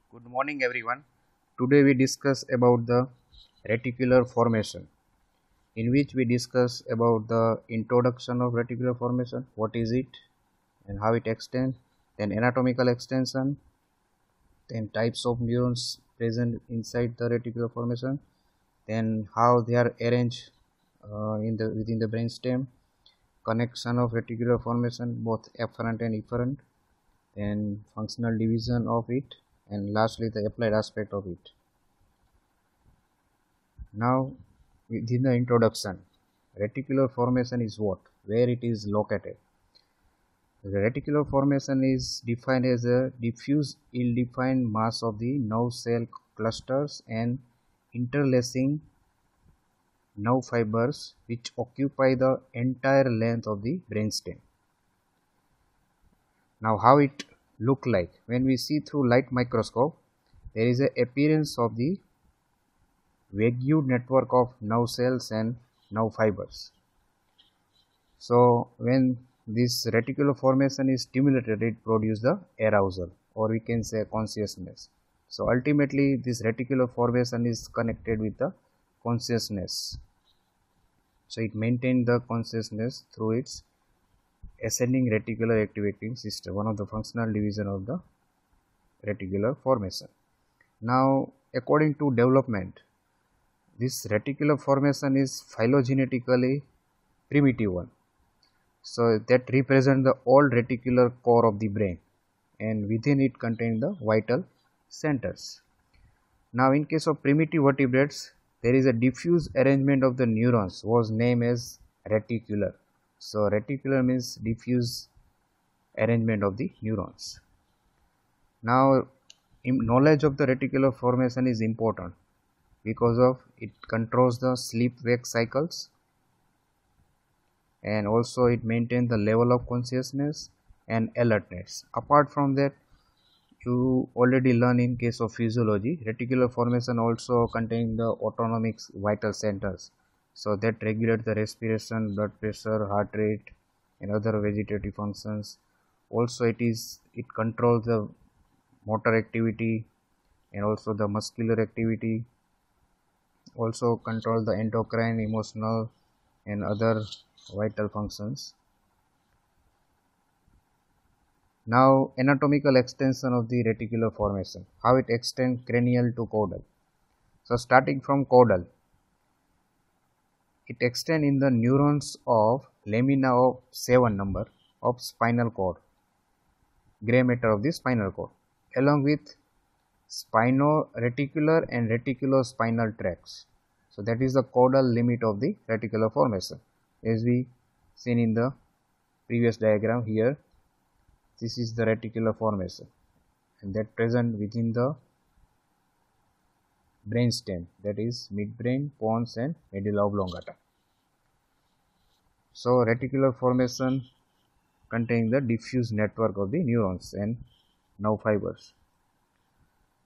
Good morning everyone. Today we discuss about the reticular formation, in which we discuss about the introduction of reticular formation, what is it and how it extends, then anatomical extension, then types of neurons present inside the reticular formation, then how they are arranged within the brainstem, connection of reticular formation both afferent and efferent, then functional division of it, and lastly the applied aspect of it. Now, within the introduction, reticular formation is what? Where it is located? The reticular formation is defined as a diffuse ill-defined mass of the nerve cell clusters and interlacing nerve fibers which occupy the entire length of the brainstem. Now, how it look like? When we see through light microscope, there is a appearance of the vague network of nerve cells and nerve fibers. So when this reticular formation is stimulated, it produces the arousal, or we can say consciousness. So ultimately this reticular formation is connected with the consciousness. So it maintains the consciousness through its ascending reticular activating system, one of the functional division of the reticular formation. Now according to development, this reticular formation is phylogenetically primitive one. So that represent the old reticular core of the brain, and within it contain the vital centers. Now in case of primitive vertebrates, there is a diffuse arrangement of the neurons was named as reticular. So reticular means diffuse arrangement of the neurons. Now knowledge of the reticular formation is important because of it controls the sleep wake cycles, and also it maintains the level of consciousness and alertness. Apart from that, you already learn in case of physiology, reticular formation also contains the autonomic vital centers, so that regulate the respiration, blood pressure, heart rate, and other vegetative functions. Also it controls the motor activity and also the muscular activity, also control the endocrine, emotional, and other vital functions. Now anatomical extension of the reticular formation, how it extends cranial to caudal. So starting from caudal, it extends in the neurons of lamina of 7 number of spinal cord, gray matter of the spinal cord, along with spino-reticular and reticulospinal tracts. So that is the caudal limit of the reticular formation, as we seen in the previous diagram here. This is the reticular formation, and that present within the brainstem, that is midbrain, pons, and medulla oblongata. So reticular formation contains the diffuse network of the neurons and nerve fibers.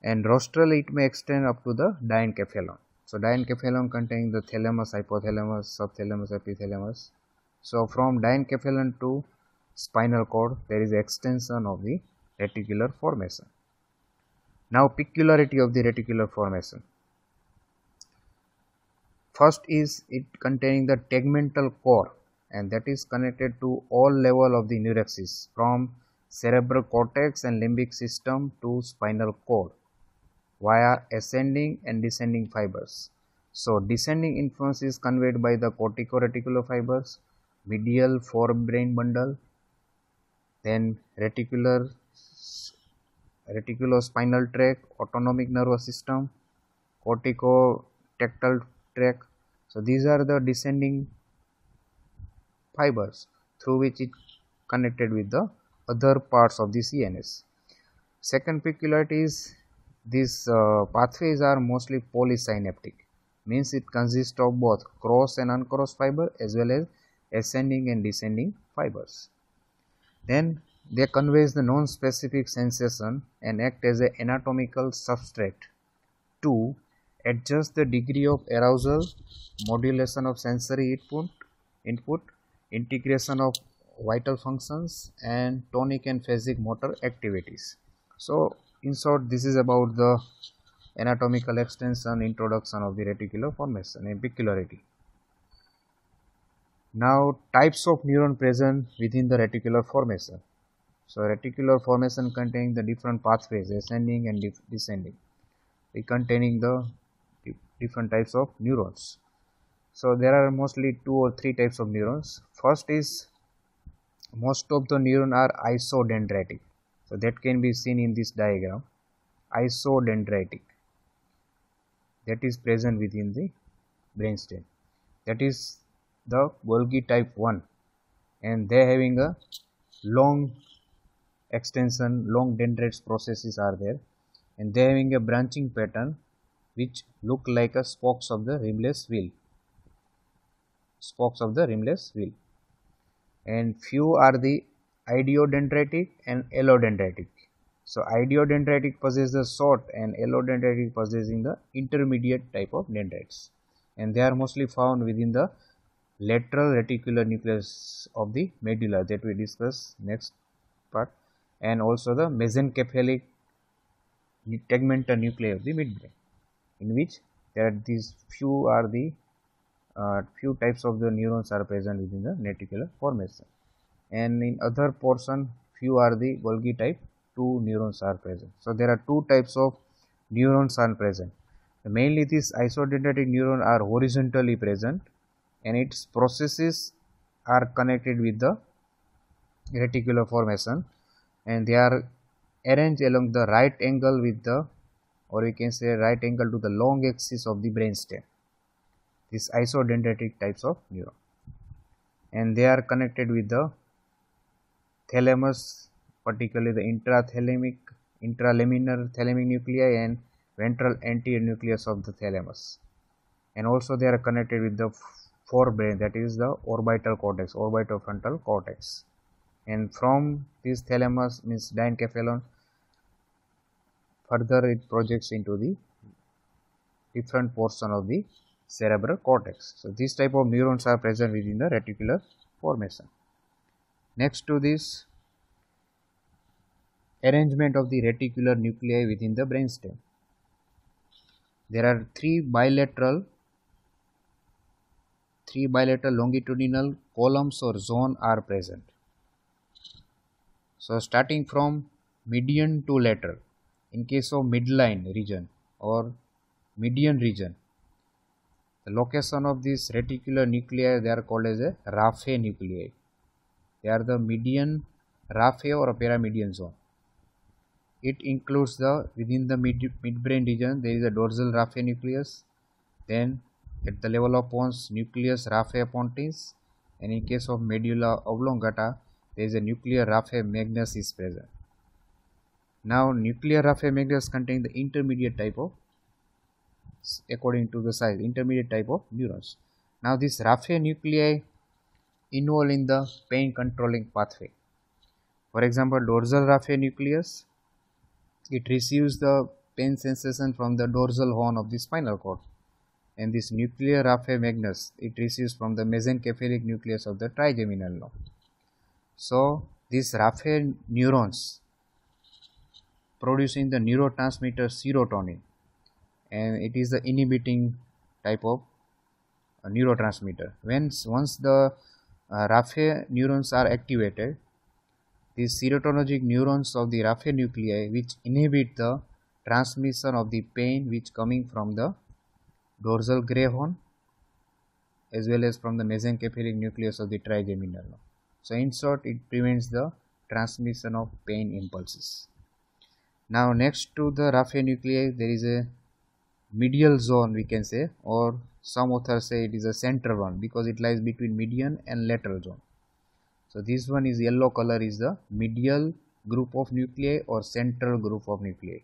And rostral, it may extend up to the diencephalon. So diencephalon contains the thalamus, hypothalamus, subthalamus, epithalamus. So from diencephalon to spinal cord, there is extension of the reticular formation. Now peculiarity of the reticular formation. First is it containing the tegmental core, and that is connected to all level of the neurexis from cerebral cortex and limbic system to spinal cord via ascending and descending fibers. So descending influence is conveyed by the cortico-reticular fibers, medial forebrain bundle, then reticulospinal tract, autonomic nervous system, corticotactile tract. So these are the descending fibers through which it connected with the other parts of the CNS. Second peculiarity is these pathways are mostly polysynaptic, means it consists of both cross and uncrossed fiber as well as ascending and descending fibers. Then they conveys the non-specific sensation and act as an anatomical substrate to adjust the degree of arousal, modulation of sensory input, integration of vital functions, and tonic and phasic motor activities. So in short, this is about the anatomical extension, introduction of the reticular formation and peculiarity. Now, types of neuron present within the reticular formation. So, reticular formation containing the different pathways, ascending and descending, containing the different types of neurons. So, there are mostly 2 or 3 types of neurons. First is, most of the neurons are isodendritic. So, that can be seen in this diagram. Isodendritic, that is present within the brainstem. That is the Golgi type 1, and they having a long extension, long dendrites processes are there, and they having a branching pattern which look like a spokes of the rimless wheel. Spokes of the rimless wheel. And few are the idiodendritic and allodendritic. So idiodendritic possess the short and allodendritic possessing the intermediate type of dendrites, and they are mostly found within the lateral reticular nucleus of the medulla that we discuss next part, and also the mesencephalic tegmental nuclei of the midbrain, in which there are these few are the few types of the neurons are present within the reticular formation, and in other portion few are the Golgi type 2 neurons are present. So there are 2 types of neurons are present. Mainly these isodendritic neurons are horizontally present, and its processes are connected with the reticular formation, and they are arranged along the right angle with the, or we can say right angle to the long axis of the brainstem. These isodendritic types of neuron, and they are connected with the thalamus, particularly the intralaminar thalamic nuclei and ventral anterior nucleus of the thalamus, and also they are connected with the forebrain, that is the orbital cortex, orbitofrontal cortex, and from this thalamus means diencephalon, further it projects into the different portion of the cerebral cortex. So these type of neurons are present within the reticular formation. Next to this, arrangement of the reticular nuclei within the brainstem. There are three bilateral longitudinal columns or zone are present. So starting from median to lateral, in case of midline region or median region, the location of this reticular nuclei, they are called as a Raphe nuclei. They are the median Raphe or a paramedian zone. It includes the within the midbrain region there is a dorsal Raphe nucleus, then at the level of pons nucleus Raphe pontins, and in case of medulla oblongata there is a nuclear Raphe magnus is present. Now nuclear Raphe magnus contain the intermediate type of, according to the size, intermediate type of neurons. Now this Raphe nuclei involved in the pain controlling pathway. For example, dorsal Raphe nucleus, it receives the pain sensation from the dorsal horn of the spinal cord, and this nuclear Raphe magnus, it receives from the mesencephalic nucleus of the trigeminal nerve. So these Raphe neurons producing the neurotransmitter serotonin, and it is the inhibiting type of neurotransmitter. Once the Raphe neurons are activated, these serotonergic neurons of the Raphe nuclei which inhibit the transmission of the pain which coming from the dorsal gray horn as well as from the mesencephalic nucleus of the trigeminal nerve. So in short, it prevents the transmission of pain impulses. Now next to the Raphe nuclei there is a medial zone, we can say, or some authors say it is a central one because it lies between median and lateral zone. So this one is yellow color is the medial group of nuclei or central group of nuclei.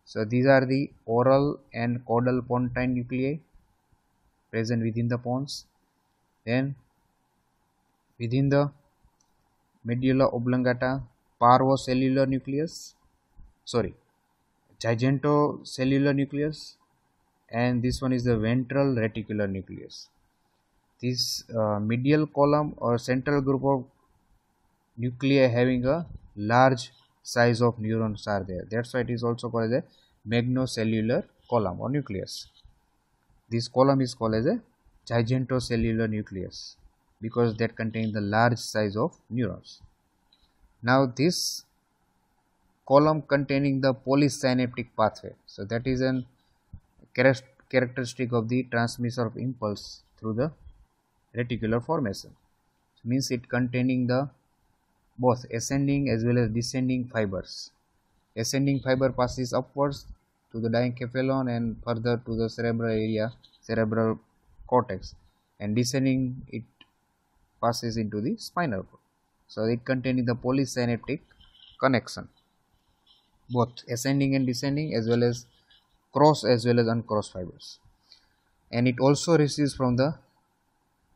So these are the oral and caudal pontine nuclei present within the pons. Then within the medulla oblongata, parvocellular nucleus, gigantocellular nucleus, and this one is the ventral reticular nucleus. This medial column or central group of nuclei having a large size of neurons are there. That's why it is also called as a magnocellular column or nucleus. This column is called as a gigantocellular nucleus because that contains the large size of neurons. Now this column containing the polysynaptic pathway. So that is an characteristic of the transmission of impulse through the reticular formation. So means it containing the both ascending as well as descending fibers. Ascending fiber passes upwards to the diencephalon and further to the cerebral area, cerebral cortex, and descending it passes into the spinal cord. So it containing the polysynaptic connection, both ascending and descending as well as cross as well as uncrossed fibers. And it also receives from the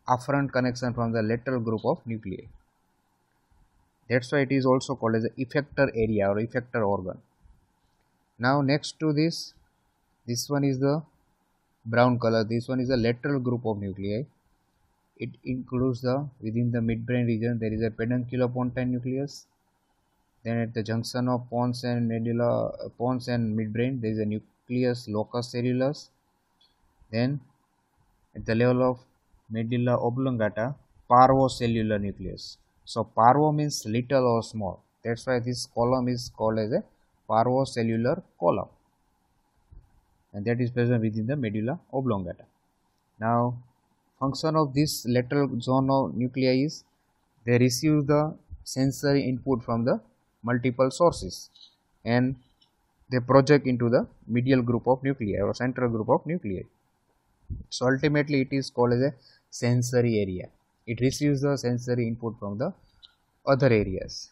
afferent connection from the lateral group of nuclei. That's why it is also called as the effector area or effector organ. Now next to this one is the brown color. This one is the lateral group of nuclei. It includes the within the midbrain region there is a pedunculopontine nucleus. Then at the junction of pons and medulla, pons and midbrain there is a nucleus locus coeruleus. Then at the level of medulla oblongata, parvocellular nucleus. So parvo means little or small. That's why this column is called as a parvocellular column, and that is present within the medulla oblongata. Now function of this lateral zone of nuclei is they receive the sensory input from the multiple sources and they project into the medial group of nuclei or central group of nuclei. So ultimately it is called as a sensory area. It receives the sensory input from the other areas.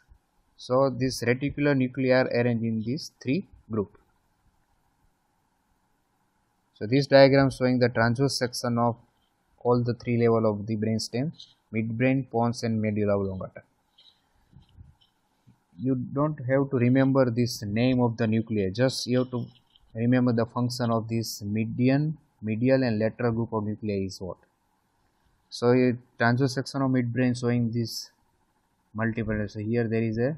So this reticular nuclei are arranged in these three groups. So this diagram showing the transverse section of all the three levels of the brainstem: midbrain, pons and medulla oblongata. You don't have to remember this name of the nuclei, just you have to remember the function of this medial and lateral group of nuclei is what. So a transverse section of midbrain showing this multiple. So here there is a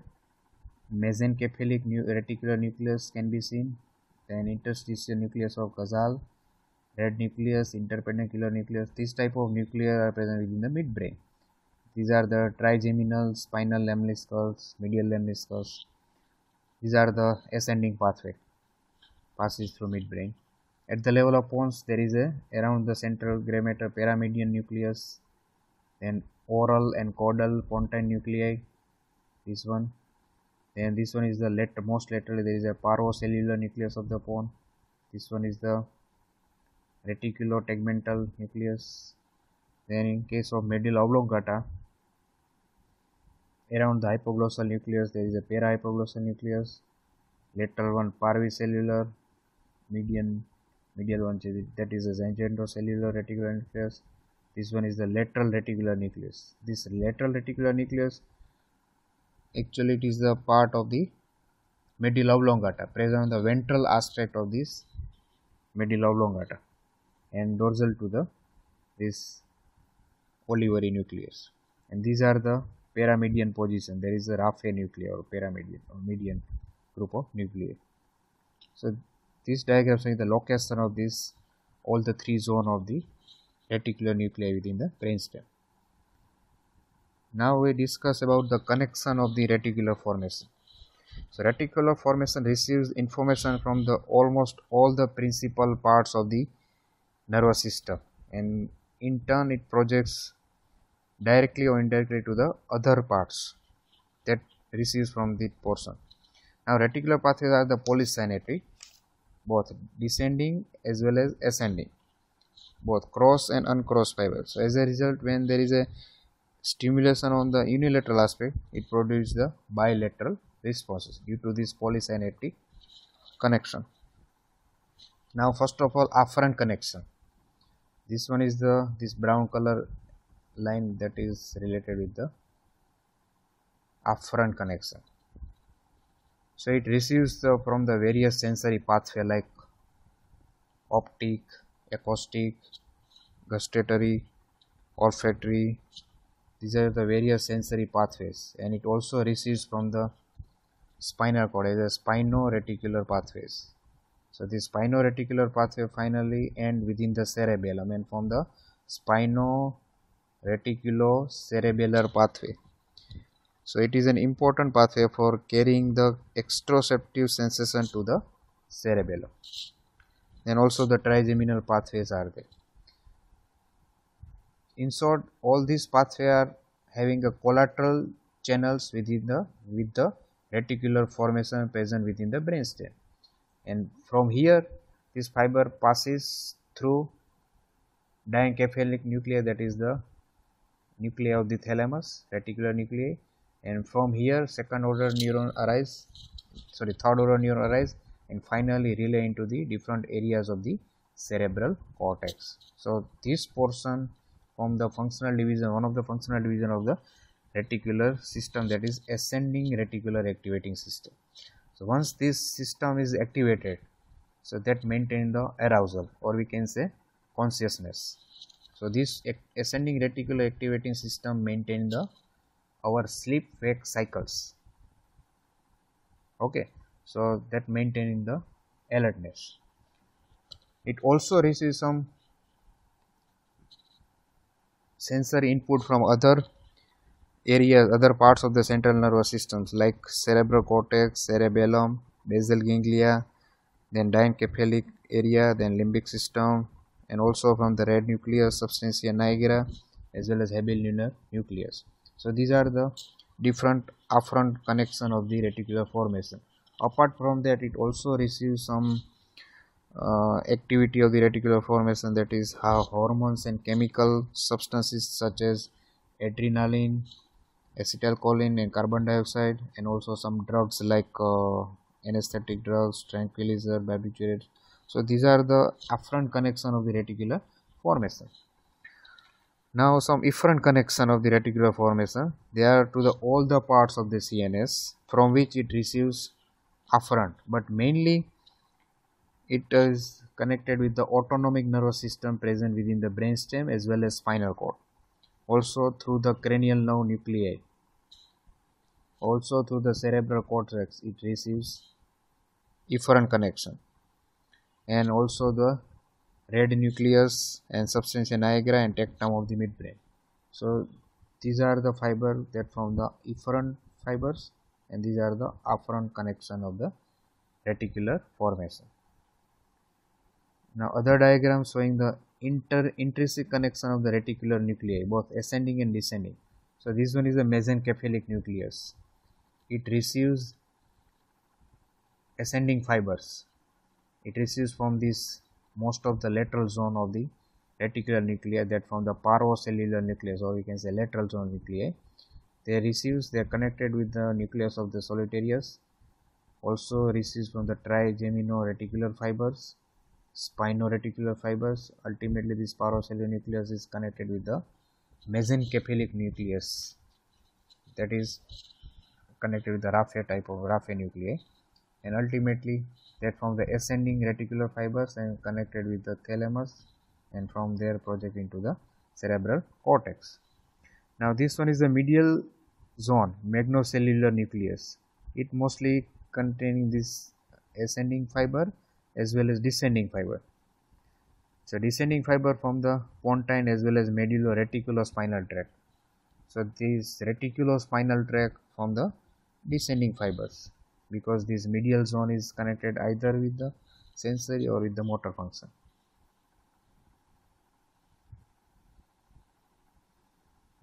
mesencephalic reticular nucleus can be seen, then interstitial nucleus of Casal, red nucleus, interpeduncular nucleus. This type of nuclei are present within the midbrain. These are the trigeminal, spinal lemniscus, medial lemniscus. These are the ascending pathway passes through midbrain. At the level of pons, there is a around the central gray matter paramedian nucleus, then oral and caudal pontine nuclei. This one, then this one is the most laterally there is a parvocellular nucleus of the pons. This one is the reticulotegmental nucleus. Then in case of medulla oblongata, around the hypoglossal nucleus there is a parahypoglossal nucleus, lateral one parvicellular, medial one that is a gigantocellular reticular nucleus. This one is the lateral reticular nucleus. This lateral reticular nucleus actually it is the part of the medulla oblongata, present on the ventral aspect of this medulla oblongata and dorsal to the this olivary nucleus. And these are the paramedian position. There is a raphe nuclei or paramedian or median group of nuclei. So this diagram showing the location of this all the three zones of the reticular nuclei within the brainstem. Now we discuss about the connection of the reticular formation. So reticular formation receives information from the almost all the principal parts of the nervous system, and in turn it projects directly or indirectly to the other parts that receives from the portion. Now reticular pathways are the polysynaptic, both descending as well as ascending, both cross and uncrossed fibers. So as a result, when there is a stimulation on the unilateral aspect, it produces the bilateral responses due to this polysynaptic connection. Now first of all, afferent connection. This one is this brown color line that is related with the afferent connection. So it receives from the various sensory pathway like optic, acoustic, gustatory, olfactory. These are the various sensory pathways, and it also receives from the spinal cord as a spino-reticular pathways. So this spino-reticular pathway finally end within the cerebellum and from the spino-reticulocerebellar pathway. So it is an important pathway for carrying the exteroceptive sensation to the cerebellum. Then also the trigeminal pathways are there. In short, all these pathways are having a collateral channels with the reticular formation present within the brainstem, and from here this fiber passes through diencephalic nuclei, that is the nuclei of the thalamus, reticular nuclei, and from here third order neuron arise and finally relay into the different areas of the cerebral cortex. So this portion from the functional division, one of the functional division of the reticular system, that is ascending reticular activating system. So once this system is activated, so that maintain the arousal, or we can say consciousness. So this ascending reticular activating system maintain our sleep wake cycles. Okay, so that maintaining the alertness. It also receives some sensory input from other areas, other parts of the central nervous systems like cerebral cortex, cerebellum, basal ganglia, then diencephalic area, then limbic system, and also from the red nucleus, substantia nigra, as well as habelunar nucleus. So these are the different afferent connection of the reticular formation. Apart from that, it also receives some activity of the reticular formation, that is how hormones and chemical substances such as adrenaline, acetylcholine and carbon dioxide, and also some drugs like anesthetic drugs, tranquilizer, barbiturates. So these are the afferent connection of the reticular formation. Now some efferent connection of the reticular formation, they are to all the parts of the CNS from which it receives afferent, but mainly it is connected with the autonomic nervous system present within the brainstem as well as spinal cord, also through the cranial nerve nuclei, also through the cerebral cortex it receives efferent connection, and also the red nucleus and substantia nigra and tectum of the midbrain. So these are the fiber that from the efferent fibers, and these are the afferent connection of the reticular formation. Now other diagram showing the intrinsic connection of the reticular nuclei, both ascending and descending. So this one is a mesencephalic nucleus. It receives ascending fibers. It receives from this most of the lateral zone of the reticular nuclei, that from the parvocellular nucleus, or we can say lateral zone nuclei. They are connected with the nucleus of the solitarius. Also receives from the trigeminal-reticular fibers, spino-reticular fibers. Ultimately this parvocellular nucleus is connected with the mesencephalic nucleus, that is connected with the Raphe type of Raphe nuclei, and ultimately that from the ascending reticular fibers and connected with the thalamus, and from there project into the cerebral cortex. Now this one is the medial zone, magnocellular nucleus. It mostly containing this ascending fiber as well as descending fiber. So descending fiber from the pontine as well as medullo-reticulospinal tract. So this reticulospinal tract from the descending fibers, because this medial zone is connected either with the sensory or with the motor function.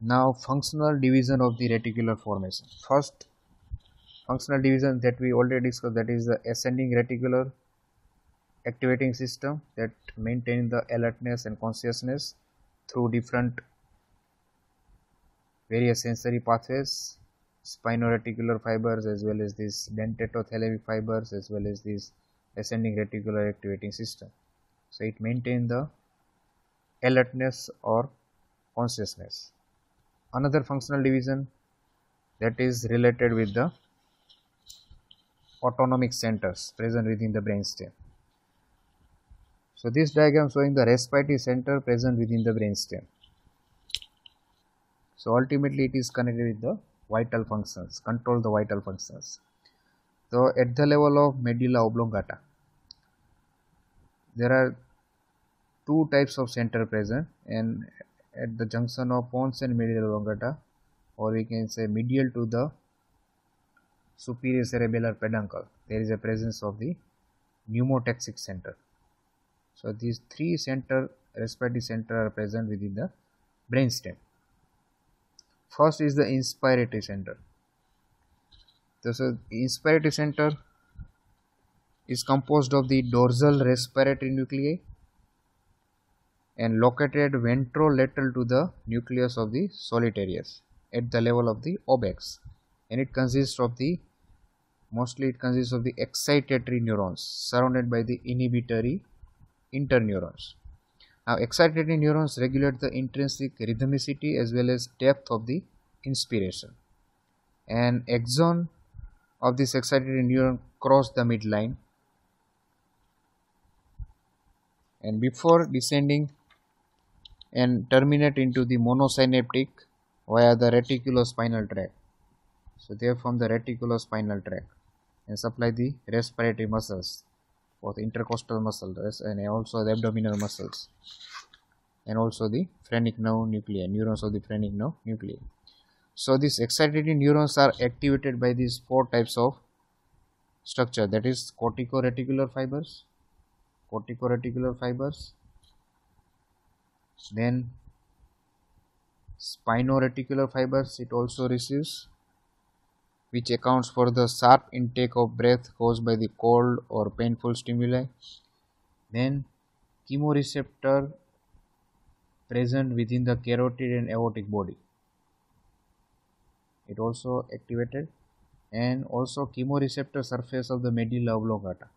Now functional division of the reticular formation. First functional division that we already discussed, that is the ascending reticular activating system that maintain the alertness and consciousness through different various sensory pathways, spino-reticular fibers as well as these dentatothalamic fibers as well as this ascending reticular activating system. So it maintains the alertness or consciousness. Another functional division that is related with the autonomic centers present within the brainstem. So this diagram showing the respiratory center present within the brainstem. So ultimately it is connected with the vital functions, control the vital functions. So at the level of medulla oblongata, there are two types of center present, and at the junction of pons and medulla oblongata, or we can say medial to the superior cerebellar peduncle, there is a presence of the pneumotaxic center. So these three respiratory center are present within the brainstem. First is the inspiratory center. So inspiratory center is composed of the dorsal respiratory nuclei and located ventrolateral to the nucleus of the solitarius at the level of the obex, and it consists of the excitatory neurons surrounded by the inhibitory interneurons. Now excitatory neurons regulate the intrinsic rhythmicity as well as depth of the inspiration. An axon of this excitatory neuron cross the midline, and before descending and terminate into the monosynaptic via the reticulospinal tract. So they form the reticulospinal tract and supply the respiratory muscles, both intercostal muscles and also the abdominal muscles, and also the phrenic nerve nuclei, neurons of the phrenic nerve nuclei. So these excitatory neurons are activated by these four types of structure, that is corticoreticular fibers, then spinoreticular fibers it also receives, which accounts for the sharp intake of breath caused by the cold or painful stimuli. Then chemoreceptor present within the carotid and aortic body, it also activated, and also chemoreceptor surface of the medulla oblongata,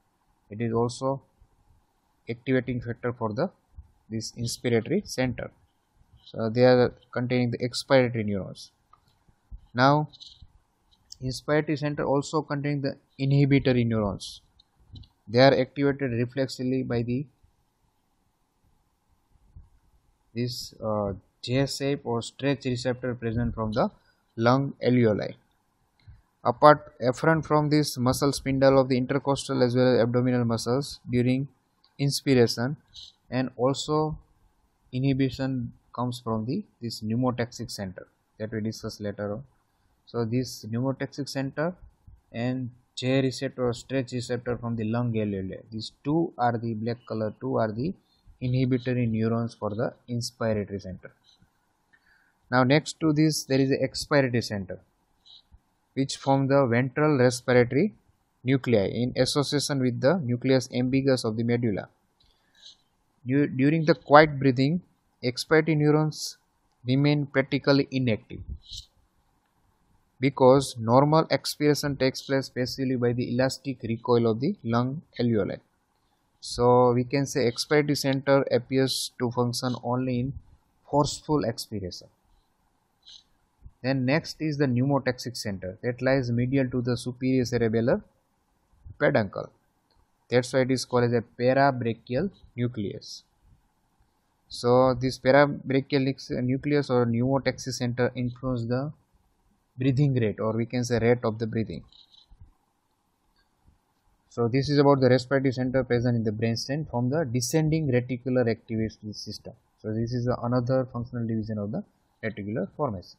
it is also activating factor for this inspiratory center. So they are containing the expiratory neurons. Now inspiratory center also contains the inhibitory neurons. They are activated reflexively by this J-shape or stretch receptor present from the lung alveoli. Afferent from this muscle spindle of the intercostal as well as abdominal muscles during inspiration, and also inhibition comes from this pneumotaxic center that we discuss later on. So this pneumotaxic center and J receptor or stretch receptor from the lung alveoli, these two are the black color, two are the inhibitory neurons for the inspiratory center. Now next to this there is the expiratory center, which form the ventral respiratory nuclei in association with the nucleus ambiguous of the medulla. During the quiet breathing, expiratory neurons remain practically inactive because normal expiration takes place passively by the elastic recoil of the lung alveoli. So we can say expiratory center appears to function only in forceful expiration. Then next is the pneumotaxic center that lies medial to the superior cerebellar peduncle. That's why it is called as a parabrachial nucleus. So this parabrachial nucleus or pneumotaxic center influence the breathing rate, or we can say rate of the breathing. So this is about the respiratory center present in the brainstem from the descending reticular activation system. So this is another functional division of the reticular formation.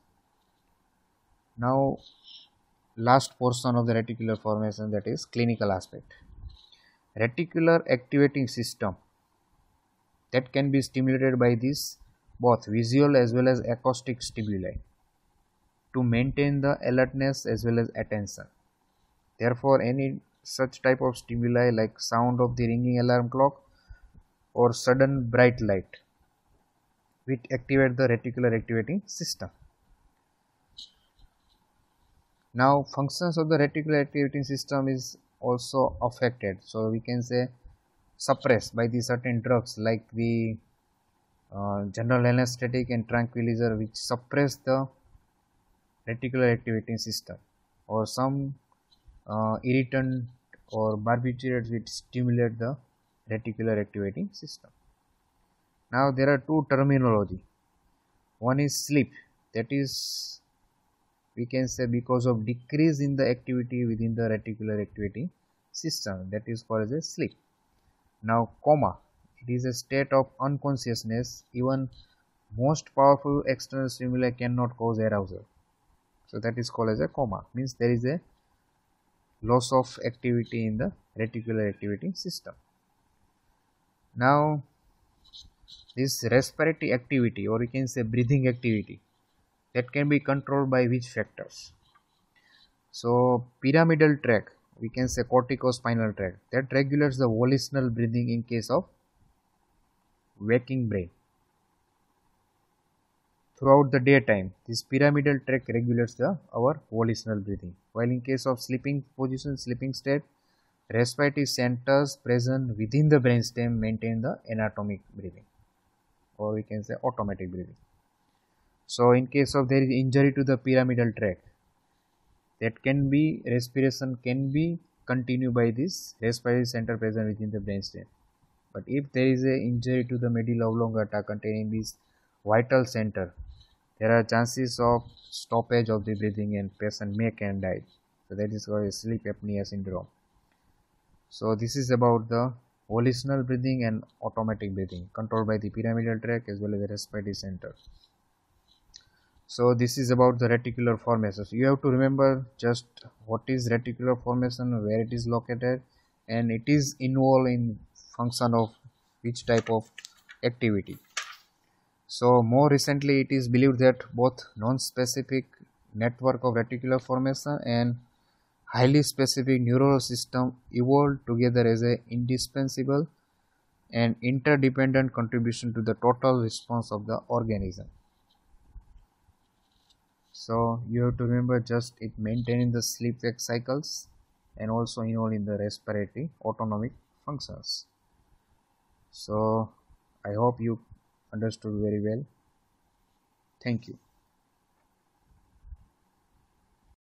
Now last portion of the reticular formation, that is clinical aspect. Reticular activating system that can be stimulated by this both visual as well as acoustic stimuli to maintain the alertness as well as attention. Therefore any such type of stimuli like sound of the ringing alarm clock or sudden bright light which activate the reticular activating system. Now functions of the reticular activating system is also affected, so we can say suppressed by the certain drugs like the general anesthetic and tranquilizer, which suppress the reticular activating system, or some irritant or barbiturates which stimulate the reticular activating system. Now there are two terminology. One is sleep, that is we can say because of decrease in the activity within the reticular activity system, that is called as a sleep. Now coma, it is a state of unconsciousness. Even most powerful external stimuli cannot cause arousal, so that is called as a coma, means there is a loss of activity in the reticular activity system. Now this respiratory activity, or we can say breathing activity, that can be controlled by which factors? So pyramidal tract, we can say corticospinal tract, that regulates the volitional breathing in case of waking brain. Throughout the daytime, this pyramidal tract regulates our volitional breathing, while in case of sleeping position, sleeping state, respiratory centers present within the brainstem maintain the anatomic breathing, or we can say automatic breathing. So in case of there is injury to the pyramidal tract, that can be respiration can be continued by this respiratory center present within the brainstem. But if there is a injury to the medulla oblongata containing this vital center, there are chances of stoppage of the breathing and patient may can die. So that is called sleep apnea syndrome. So this is about the volitional breathing and automatic breathing controlled by the pyramidal tract as well as the respiratory center. So this is about the reticular formation. So you have to remember just what is reticular formation, where it is located, and it is involved in function of which type of activity. So more recently it is believed that both non-specific network of reticular formation and highly specific neural system evolved together as a indispensable and interdependent contribution to the total response of the organism. So you have to remember just it maintaining the sleep wake cycles and also involved in the respiratory autonomic functions. So I hope you understood very well. Thank you.